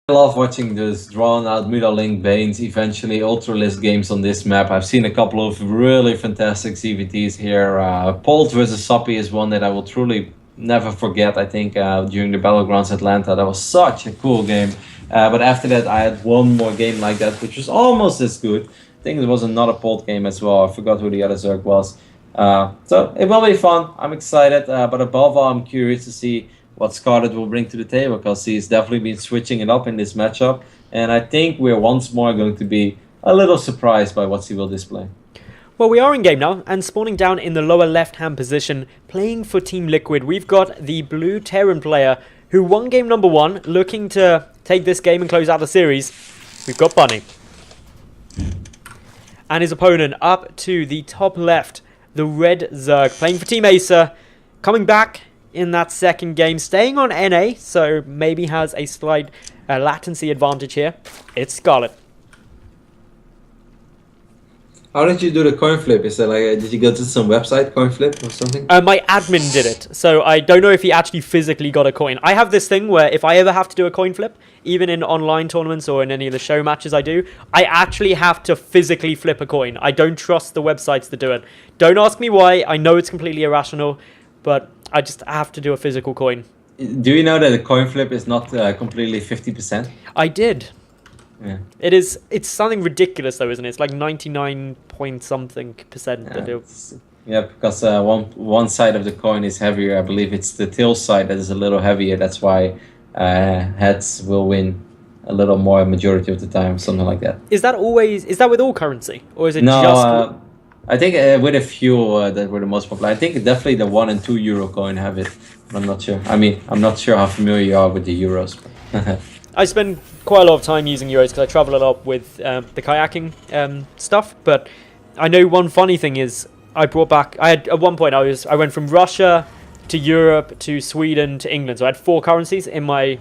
I love watching those drawn-out Link Banes, eventually Ultralist games on this map. I've seen a couple of really fantastic ZvTs here. Polt vs Soppy is one that I will truly never forget. I think during the Battlegrounds Atlanta, that was such a cool game. But after that, I had one more game like that, which was almost as good. I think it was another Polt game as well. I forgot who the other Zerg was. So it will be fun. I'm excited, but above all, I'm curious to see what Scarlett will bring to the table, because he's definitely been switching it up in this matchup. And I think we're once more going to be a little surprised by what he will display. Well, we are in game now, and spawning down in the lower left-hand position, playing for Team Liquid, we've got the blue Terran player who won game number 1, looking to take this game and close out the series. We've got Bunny. And his opponent up to the top left, the red Zerg, playing for Team Acer, coming back in that second game, staying on NA, so maybe has a slight latency advantage here. It's Scarlett. How did you do the coin flip? Is that like, did you go to some website, coin flip or something? My admin did it, so I don't know if he actually physically got a coin. I have this thing where if I ever have to do a coin flip, even in online tournaments or in any of the show matches I do, I actually have to physically flip a coin. I don't trust the websites to do it. Don't ask me why. I know it's completely irrational, but I just have to do a physical coin. Do you know that a coin flip is not completely 50%? I did. Yeah. It's something ridiculous though, isn't it? It's like 99 point something percent. Yeah, because one side of the coin is heavier. I believe it's the tail side that is a little heavier. That's why heads will win a little more majority of the time, something like that. Is that with all currency, or is it no, just? I think with a few that were the most popular. I think definitely the 1 and 2 euro coin have it. But I'm not sure. I mean, I'm not sure how familiar you are with the euros. I spend quite a lot of time using euros because I travel a lot with the kayaking stuff. But I know one funny thing is I brought back. At one point I went from Russia to Europe to Sweden to England. So I had 4 currencies in my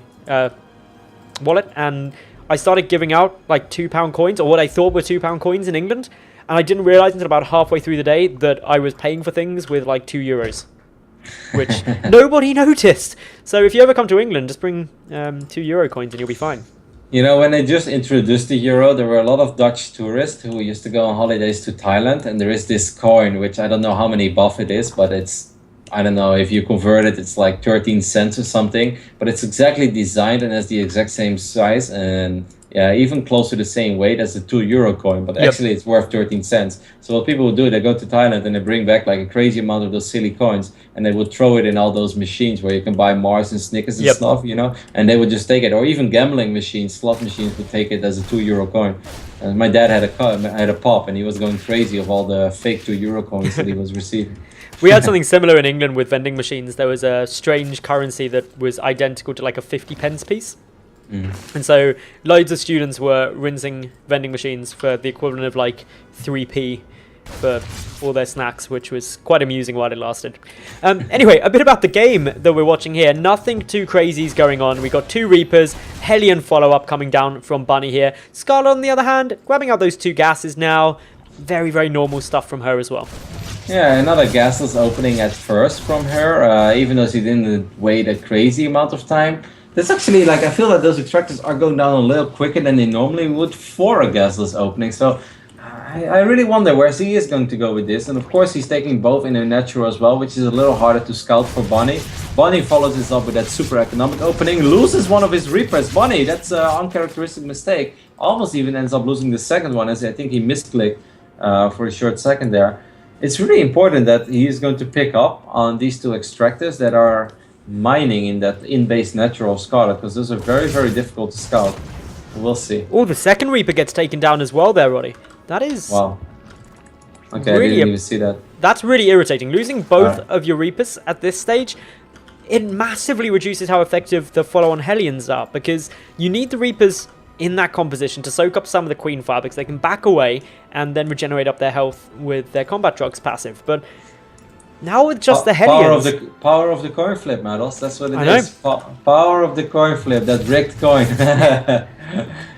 wallet, and I started giving out like £2 coins, or what I thought were £2 coins in England. And I didn't realize until about halfway through the day that I was paying for things with like €2, which nobody noticed. So if you ever come to England, just bring €2 coins and you'll be fine. You know, when they just introduced the euro, there were a lot of Dutch tourists who used to go on holidays to Thailand, and there is this coin, which I don't know how many buff it is, but it's, I don't know, if you convert it, it's like 13 cents or something, but it's exactly designed and has the exact same size, and yeah, even close to the same weight as the €2 coin, but actually it's worth 13 cents. So what people would do, they go to Thailand and they bring back like a crazy amount of those silly coins, and they would throw it in all those machines where you can buy Mars and Snickers and stuff, you know, and they would just take it. Or even gambling machines, slot machines would take it as a €2 coin. And my dad had a pop, and he was going crazy of all the fake €2 coins that he was receiving. We had something similar in England with vending machines. There was a strange currency that was identical to like a 50p piece. And so loads of students were rinsing vending machines for the equivalent of like 3p for all their snacks, which was quite amusing while it lasted. Anyway, a bit about the game that we're watching here. Nothing too crazy is going on. We got 2 Reapers, Hellion follow-up coming down from Bunny here. Scarlett, on the other hand, grabbing out those 2 gases now. Very, very normal stuff from her as well. Yeah, another gasless opening at first from her, even though she didn't wait a crazy amount of time. That's actually, like, I feel that those extractors are going down a little quicker than they normally would for a gasless opening. So I really wonder where he is going to go with this. And of course, he's taking both in a natural as well, which is a little harder to scout for Bunny. Bunny follows this up with that super economic opening, loses one of his Reapers. Bunny, that's an uncharacteristic mistake. Almost even ends up losing the second one, as I think he misclicked for a short second there. It's really important that he is going to pick up on these 2 extractors that are mining in that in-base natural Scarlett, because those are very, very difficult to scout. We'll see. Oh, the second Reaper gets taken down as well there, Roddy. That is... Wow. Okay, really, I didn't even see that. That's really irritating. Losing both of your Reapers at this stage, it massively reduces how effective the follow-on Hellions are, because you need the Reapers in that composition to soak up some of the Queen Fire, because they can back away and then regenerate up their health with their combat drugs passive. But now with just the Hellions... Power of the coin flip, Maddles. That's what it is. Power of the coin flip, that rigged coin.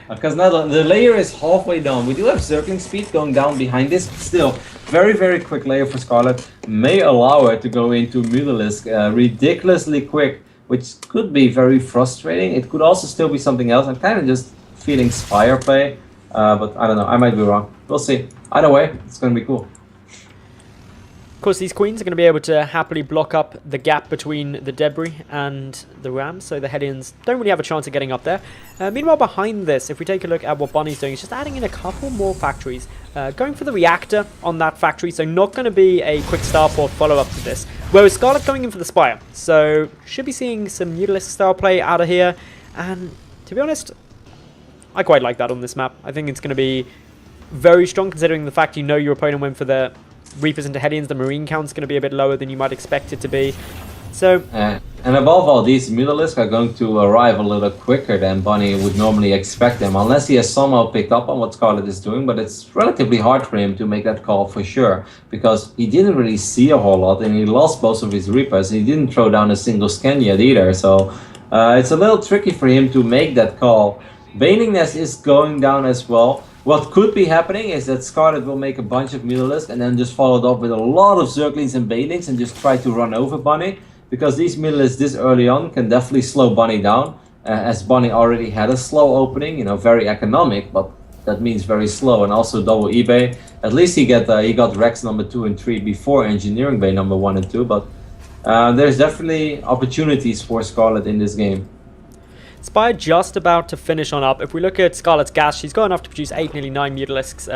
Because now the layer is halfway down. We do have circling speed going down behind this, but still, very, very quick layer for Scarlett. May allow her to go into Mutalisk ridiculously quick which could be very frustrating. It could also still be something else. I'm kind of just feeling Spire play, but I don't know. I might be wrong. We'll see. Either way, it's going to be cool. Of course, these queens are going to be able to happily block up the gap between the debris and the ram, so the head-ins don't really have a chance of getting up there. Meanwhile, behind this, if we take a look at what Bunny's doing, he's just adding in a couple more factories, going for the reactor on that factory, so not going to be a quick starport follow-up to this. Whereas Scarlett going in for the Spire, so should be seeing some Mutalisk style play out of here, and to be honest, I quite like that on this map. I think it's going to be very strong, considering the fact you know your opponent went for the Reapers into head-ins. The Marine count's going to be a bit lower than you might expect it to be. So, and above all, these Mutalisk are going to arrive a little quicker than Bunny would normally expect them, unless he has somehow picked up on what Scarlett is doing, but it's relatively hard for him to make that call for sure, because he didn't really see a whole lot, and he lost both of his Reapers. He didn't throw down a single scan yet either, so it's a little tricky for him to make that call. Baneling Nest is going down as well. What could be happening is that Scarlett will make a bunch of Mutalisk and then just follow it up with a lot of Zerglings and Banelings and just try to run over Bunny, because these Mutalisks this early on can definitely slow Bunny down, as Bunny already had a slow opening, you know, very economic, but that means very slow, and also double eBay. At least he got Rex number 2 and 3 before Engineering Bay number 1 and 2, but there's definitely opportunities for Scarlett in this game. Spire just about to finish on up. If we look at Scarlett's gas, she's got enough to produce 8, nearly 9 Mutalisks.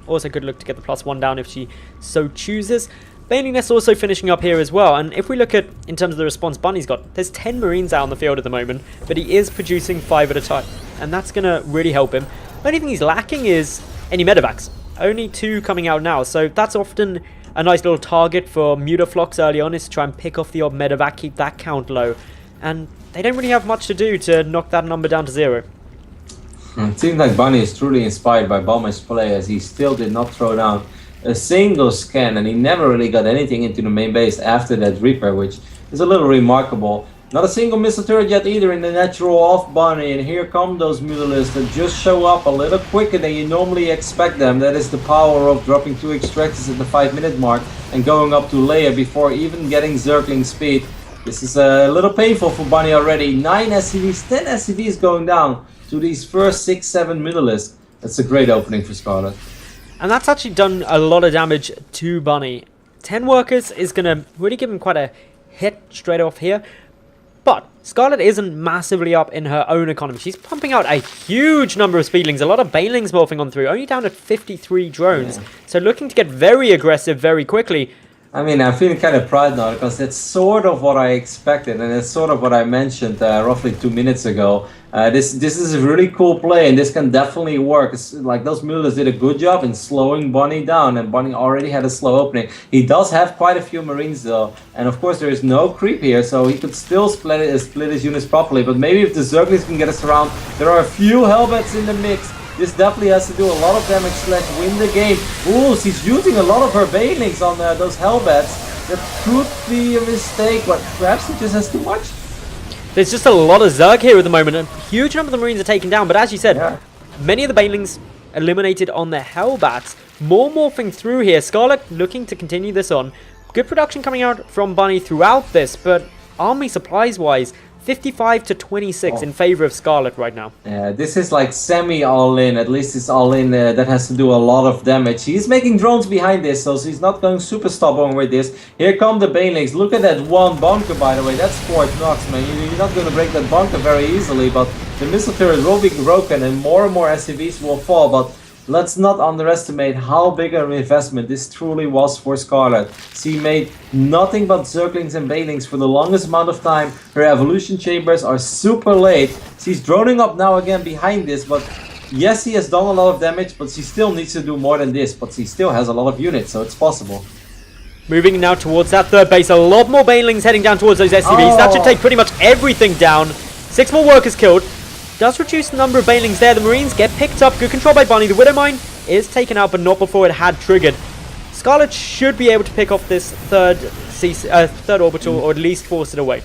Also good look to get the +1 down if she so chooses. Baneling Nest also finishing up here as well. And if we look at, in terms of the response Bunny's got, there's 10 Marines out on the field at the moment, but he is producing 5 at a time. And that's going to really help him. The only thing he's lacking is any medevacs. Only 2 coming out now, so that's often a nice little target for Mutaflox early on, is to try and pick off the odd medevac, keep that count low. And they don't really have much to do to knock that number down to 0. It seems like Bunny is truly inspired by Bomber's play, as he still did not throw down a single scan, and he never really got anything into the main base after that Reaper, which is a little remarkable. Not a single missile turret yet either in the natural off Bunny, and here come those Mutalisks that just show up a little quicker than you normally expect them. That is the power of dropping 2 extractors at the 5-minute mark and going up to layer before even getting Zergling speed. This is a little painful for Bunny already. 9 SCVs, 10 SCVs going down to these first 6-7 Mutalisks. That's a great opening for Scarlett. And that's actually done a lot of damage to Bunny. 10 workers is going to really give him quite a hit straight off here. But Scarlett isn't massively up in her own economy. She's pumping out a huge number of speedlings, a lot of banelings morphing on through, only down at 53 drones. Yeah. So looking to get very aggressive very quickly. I mean, I'm feeling kind of proud now, because that's sort of what I expected, and it's sort of what I mentioned roughly 2 minutes ago. This is a really cool play, and this can definitely work. It's like those Mutalisks did a good job in slowing Bunny down, and Bunny already had a slow opening. He does have quite a few Marines though, and of course there is no creep here, so he could still split his units properly. But maybe if the Zerglings can get us around, there are a few Hellbats in the mix. This definitely has to do a lot of damage / win the game. Ooh, she's using a lot of her Banelings on those Hellbats. That could be a mistake, but perhaps he just has too much. There's just a lot of Zerg here at the moment. A huge number of the Marines are taken down, but as you said, many of the Banelings eliminated on their Hellbats. More morphing through here. Scarlett looking to continue this on. Good production coming out from Bunny throughout this, but army supplies-wise, 55 to 26 in favor of Scarlett right now. Yeah, this is like semi all-in. At least it's all-in that has to do a lot of damage. He's making drones behind this, so he's not going super stubborn with this. Here come the Banelings. Look at that one bunker, by the way. That's Fort Knox, man. You're not going to break that bunker very easily, but the missile turret will be broken and more SCVs will fall. But let's not underestimate how big an investment this truly was for Scarlett. She made nothing but Zerglings and Banelings for the longest amount of time. Her evolution chambers are super late. She's droning up now again behind this, but yes, she has done a lot of damage, but she still needs to do more than this. But she still has a lot of units, so it's possible. Moving now towards that third base, a lot more Banelings heading down towards those SCVs. That should take pretty much everything down. 6 more workers killed. Does reduce the number of Banelings there. The Marines get picked up. Good control by Bunny. The Widowmine is taken out, but not before it had triggered. Scarlett should be able to pick off this third orbital, or at least force it away.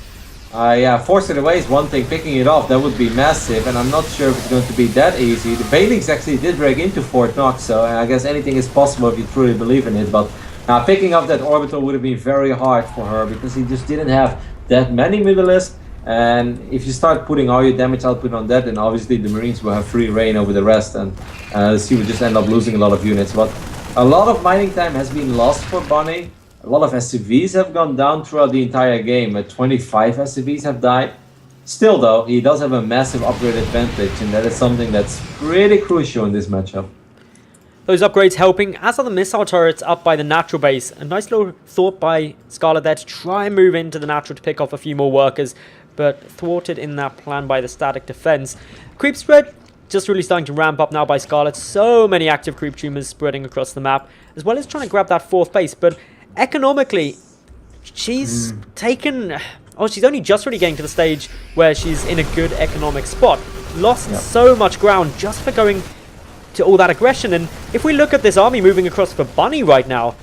Yeah, force it away is one thing. Picking it off, that would be massive, and I'm not sure if it's going to be that easy. The Banelings actually did break into Fort Knox, so I guess anything is possible if you truly believe in it. But picking up that orbital would have been very hard for her, because he just didn't have that many Mutalisks. And if you start putting all your damage output on that, then obviously the Marines will have free reign over the rest, and ZvT will just end up losing a lot of units. But a lot of mining time has been lost for Bunny. A lot of SCVs have gone down throughout the entire game. 25 SCVs have died. Still though, he does have a massive upgrade advantage, and that is something that's pretty crucial in this matchup. Those upgrades helping, as are the missile turrets up by the natural base. A nice little thought by Scarlett there to try and move into the natural to pick off a few more workers, but thwarted in that plan by the static defense. Creep spread just really starting to ramp up now by Scarlett. So many active creep tumors spreading across the map, as well as trying to grab that fourth base. But economically, she's taken... Oh, she's only just really getting to the stage where she's in a good economic spot. Lost so much ground just for going to all that aggression. And if we look at this army moving across for Bunny right now,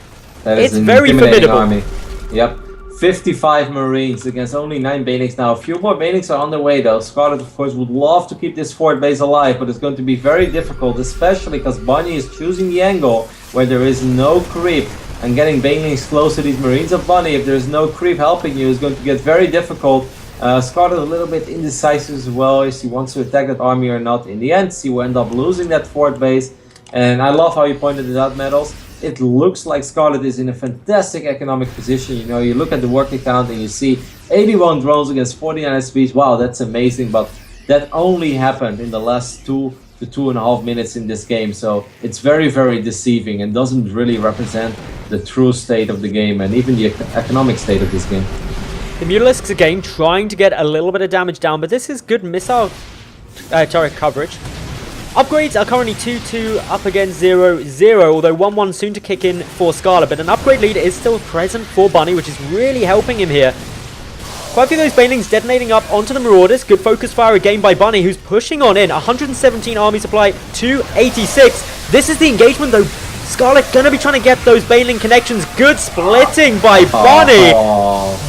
it's very formidable. Army. Yep. 55 Marines against only 9 Banings now. A few more Banings are on the way though. Scarlett, of course, would love to keep this fort base alive, but it's going to be very difficult, especially because Bunny is choosing the angle where there is no creep. And getting Banelings close to these Marines of Bunny, if there's no creep helping you, is going to get very difficult. Scarlett a little bit indecisive as well, if she wants to attack that army or not. In the end, she will end up losing that fort base. And I love how you pointed it out, Metals. It looks like Scarlett is in a fantastic economic position. You know, you look at the working count and you see 81 drones against 49 SPs. Wow, that's amazing. But that only happened in the last 2 to 2.5 minutes in this game. So it's very, very deceiving and doesn't really represent the true state of the game and even the economic state of this game. The Mutalisks again trying to get a little bit of damage down, but this is good missile turret coverage. Upgrades are currently 2-2 up against 0-0, although 1-1 soon to kick in for Scarlett, but an upgrade lead is still present for Bunny, which is really helping him here. Quite a few of those Banelings detonating up onto the Marauders. Good focus fire again by Bunny, who's pushing on in. 117 army supply to 86. This is the engagement though. Scarlett gonna be trying to get those Baneling connections. Good splitting by Bunny.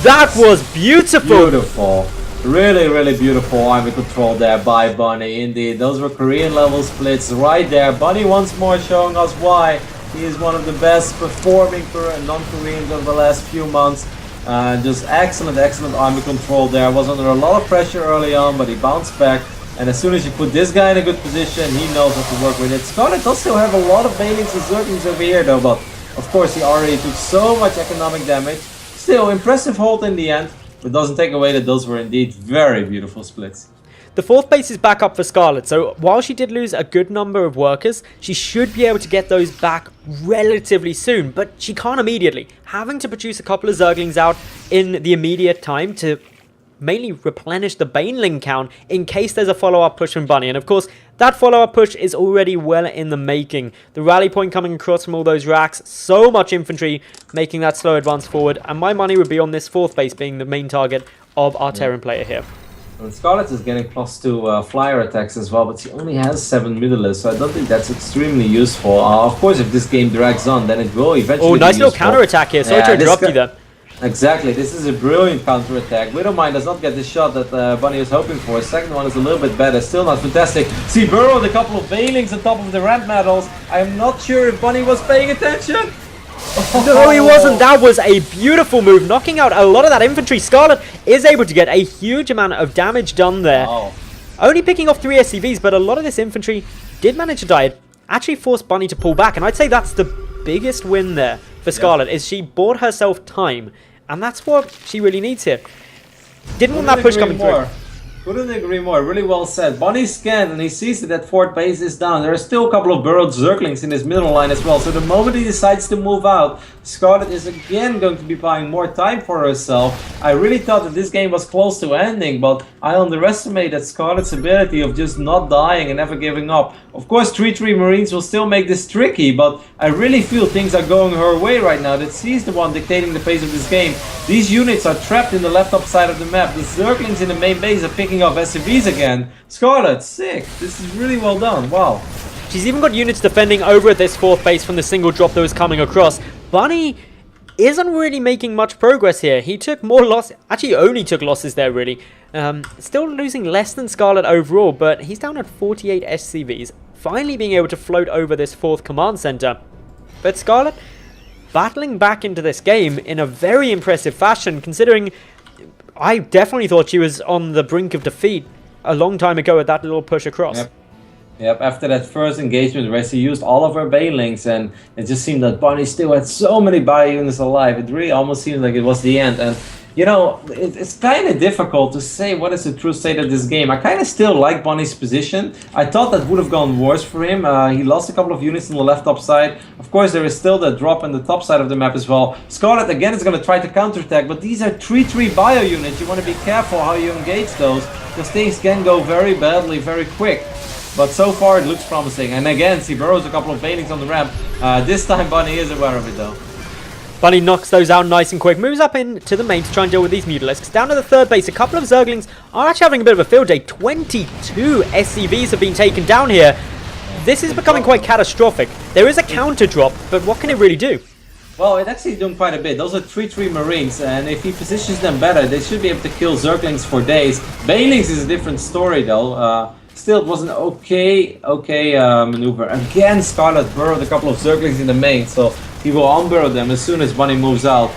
That was beautiful. Beautiful. Really, really beautiful army control there by Bunny. Indeed, those were Korean level splits right there. Bunny once more showing us why he is one of the best performing non-Koreans over the last few months. Just excellent, excellent army control there. Was under a lot of pressure early on, but he bounced back. And as soon as you put this guy in a good position, he knows how to work with it. Scarlett does still have a lot of Banelings and Zerglings over here though, but of course he already took so much economic damage. Still, impressive hold in the end, but doesn't take away that those were indeed very beautiful splits. The fourth base is back up for Scarlett, so while she did lose a good number of workers, she should be able to get those back relatively soon, but she can't immediately. Having to produce a couple of Zerglings out in the immediate time to mainly replenish the Baneling count in case there's a follow-up push from Bunny. And of course, that follow-up push is already well in the making. The rally point coming across from all those racks, so much infantry making that slow advance forward, and my money would be on this fourth base being the main target of our Terran player here. And Scarlett is getting +2 flyer attacks as well, but she only has 7 Mutalisks, so I don't think that's extremely useful. Of course, if this game drags on, then it will eventually be nice little useful. counter-attack here. Sorry to interrupt you there. Exactly, this is a brilliant counter-attack. Widowmine does not get the shot that Bunny was hoping for. Second one is a little bit better, still not fantastic. See, burrowed a couple of Banelings on top of the ramp medals. I am not sure if Bunny was paying attention. No, he wasn't. That was a beautiful move, knocking out a lot of that infantry. Scarlett is able to get a huge amount of damage done there. Wow. Only picking off 3 SCVs, but a lot of this infantry did manage to die. It actually forced Bunny to pull back, and I'd say that's the biggest win there for Scarlett, is she bought herself time, and that's what she really needs here. Didn't want that push coming through. Couldn't agree more. Really well said. Bunny scanned and he sees that fort base is down. There are still a couple of burrowed Zerglings in his middle line as well. So the moment he decides to move out, Scarlett is again going to be buying more time for herself. I really thought that this game was close to ending, but I underestimated Scarlett's ability of just not dying and never giving up. Of course, 3-3 Marines will still make this tricky, but I really feel things are going her way right now. That she's the one dictating the pace of this game. These units are trapped in the left top side of the map. The Zerglings in the main base are picking up SCVs again. Scarlett, sick. This is really well done. Wow. She's even got units defending over at this fourth base from the single drop that was coming across. Bunny isn't really making much progress here. He took more loss, actually only took losses there really. Still losing less than Scarlett overall, but he's down at 48 SCVs. Finally being able to float over this fourth command center. But Scarlett battling back into this game in a very impressive fashion, considering I definitely thought she was on the brink of defeat a long time ago with that little push across. Yep, after that first engagement where she used all of her banelings, and it just seemed that Bunny still had so many bio units alive. It really almost seemed like it was the end. And you know, it's kind of difficult to say what is the true state of this game. I kind of still like Bunny's position. I thought that would have gone worse for him. He lost a couple of units on the left top side. Of course, there is still the drop on the top side of the map as well. Scarlett again is going to try to counterattack, but these are 3-3 bio units. You want to be careful how you engage those, because things can go very badly very quick. But so far it looks promising. And again, she burrows a couple of banelings on the ramp. This time Bunny is aware of it though. Bunny knocks those out nice and quick, moves up into the main to try and deal with these Mutalisks. Down to the third base, a couple of Zerglings are actually having a bit of a field day. 22 SCVs have been taken down here. This is becoming quite catastrophic. There is a counter drop, but what can it really do? Well, it's actually doing quite a bit. Those are 3-3 Marines, and if he positions them better, they should be able to kill Zerglings for days. Banelings is a different story though. Still, it was an okay maneuver. Again, Scarlett burrowed a couple of Zerglings in the main, so he will unburrow them as soon as Bunny moves out.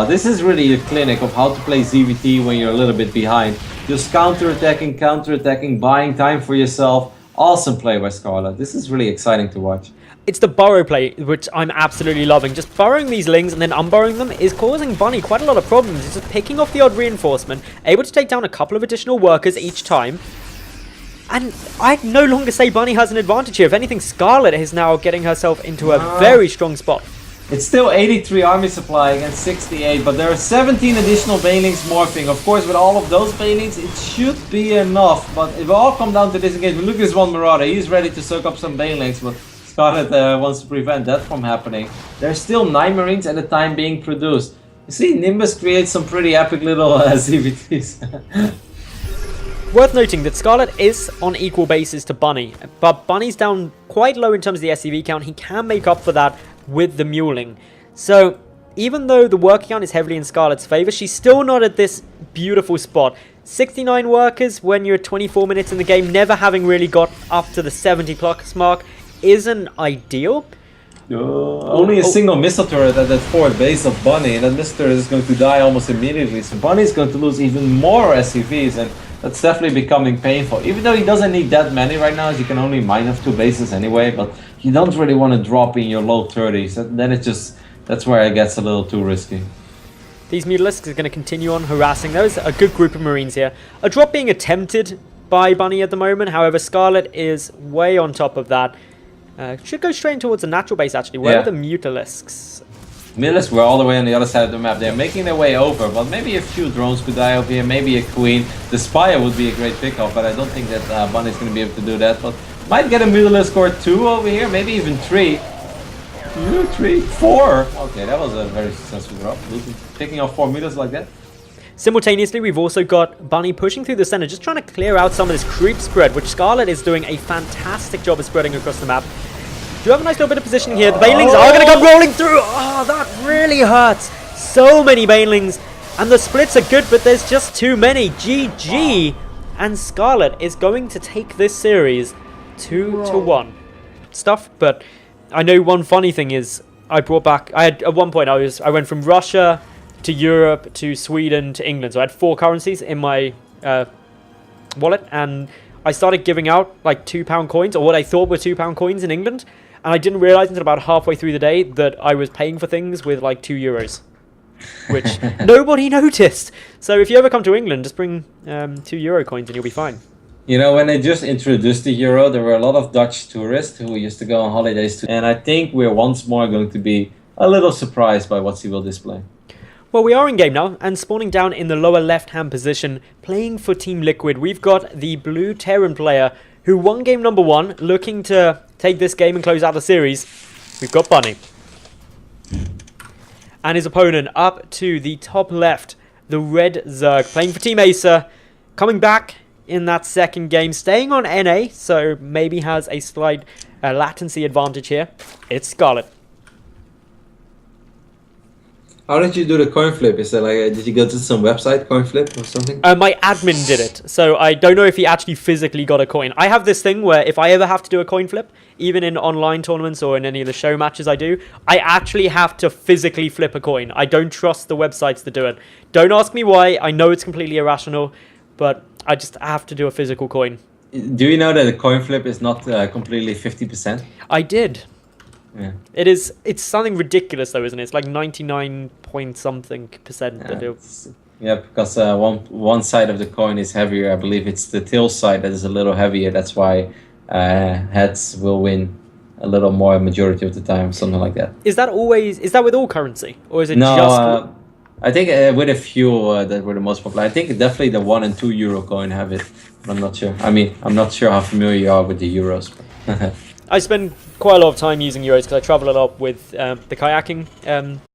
This is really a clinic of how to play ZvT when you're a little bit behind. Just counterattacking, buying time for yourself. Awesome play by Scarlett. This is really exciting to watch. It's the burrow play, which I'm absolutely loving. Just burrowing these lings and then unburrowing them is causing Bunny quite a lot of problems. It's just picking off the odd reinforcement, able to take down a couple of additional workers each time. And I'd no longer say Bunny has an advantage here. If anything, Scarlett is now getting herself into a very strong spot. It's still 83 army supply against 68, but there are 17 additional banelings morphing. Of course, with all of those banelings, it should be enough. But it will all come down to this engagement. Look at this one Marauder. He's ready to soak up some banelings, but Scarlett wants to prevent that from happening. There's still 9 Marines at a time being produced. You see, Nimbus creates some pretty epic little ZvTs. Worth noting that Scarlett is on equal basis to Bunny, but Bunny's down quite low in terms of the SCV count. He can make up for that with the muling. So even though the work count is heavily in Scarlett's favor, she's still not at this beautiful spot. 69 workers when you're 24 minutes in the game, never having really got up to the 70 plus mark, isn't ideal. Only a single missile turret at that forward base of Bunny, and that missile turret is going to die almost immediately. So Bunny is going to lose even more SCVs, and that's definitely becoming painful. Even though he doesn't need that many right now, as you can only mine off 2 bases anyway, but you don't really want to drop in your low 30s. And then it just, that's where it gets a little too risky. These Mutalisks are going to continue on harassing those. A good group of Marines here. A drop being attempted by Bunny at the moment. However, Scarlett is way on top of that. Should go straight towards the natural base actually. Where are the Mutalisks? Mutalisks were all the way on the other side of the map. They're making their way over, but maybe a few drones could die over here. Maybe a queen. The Spire would be a great pickup, but I don't think that Bunny's going to be able to do that. But might get a Mutalisk or 2 over here. Maybe even 3. 2, 3, 4. Okay, that was a very successful drop. Picking off 4 Mutalisks like that. Simultaneously, we've also got Bunny pushing through the center, just trying to clear out some of this creep spread, which Scarlett is doing a fantastic job of spreading across the map. Do have a nice little bit of positioning here. The banelings are going to come rolling through. Oh, that really hurts. So many banelings. And the splits are good, but there's just too many. GG. And Scarlett is going to take this series 2-1. Stuff, but I know one funny thing is I brought back... at one point, I went from Russia to Europe to Sweden to England. So I had 4 currencies in my wallet. And I started giving out like £2 coins, or what I thought were £2 coins in England. And I didn't realize until about halfway through the day that I was paying for things with like €2, which nobody noticed. So if you ever come to England, just bring €2 coins and you'll be fine. You know, when they just introduced the euro, there were a lot of Dutch tourists who used to go on holidays too. And I think we're once more going to be a little surprised by what she will display. Well, we are in game now, and spawning down in the lower left-hand position, playing for Team Liquid, we've got the blue Terran player who won game number 1, looking to take this game and close out the series. We've got Bunny. And his opponent up to the top left, the red Zerg, playing for Team Acer, coming back in that second game, staying on NA, so maybe has a slight latency advantage here. It's Scarlett. How did you do the coin flip? Is it like did you go to some website coin flip or something? My admin did it, so I don't know if he actually physically got a coin. I have this thing where if I ever have to do a coin flip, even in online tournaments or in any of the show matches I do, I actually have to physically flip a coin. I don't trust the websites that do it. Don't ask me why. I know it's completely irrational, but I just have to do a physical coin. Do you know that a coin flip is not completely 50%? I did. Yeah. It's something ridiculous though, isn't it? It's like 99 point something percent. Yeah, because one side of the coin is heavier. I believe it's the tail side that is a little heavier. That's why heads will win a little more majority of the time, something like that. Is that with all currency, or is it no, just? I think with a few that were the most popular. I think definitely the 1 and 2 euro coin have it. But I'm not sure. I mean, I'm not sure how familiar you are with the euros. I spend quite a lot of time using euros because I travel a lot with the kayaking.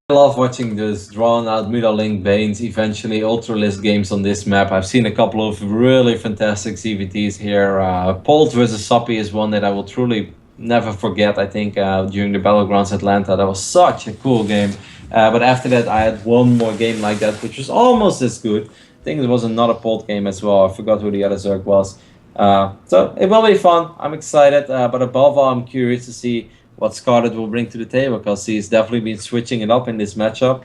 I love watching those drawn-out Link Banes, eventually Ultralist games on this map. I've seen a couple of really fantastic ZvTs here. Polt versus Soppy is one that I will truly never forget. I think during the Battlegrounds Atlanta, that was such a cool game. But after that, I had one more game like that, which was almost as good. I think it was another Polt game as well. I forgot who the other Zerg was. So it will be fun. I'm excited, but above all, I'm curious to see what Scarlett will bring to the table, because he's definitely been switching it up in this matchup.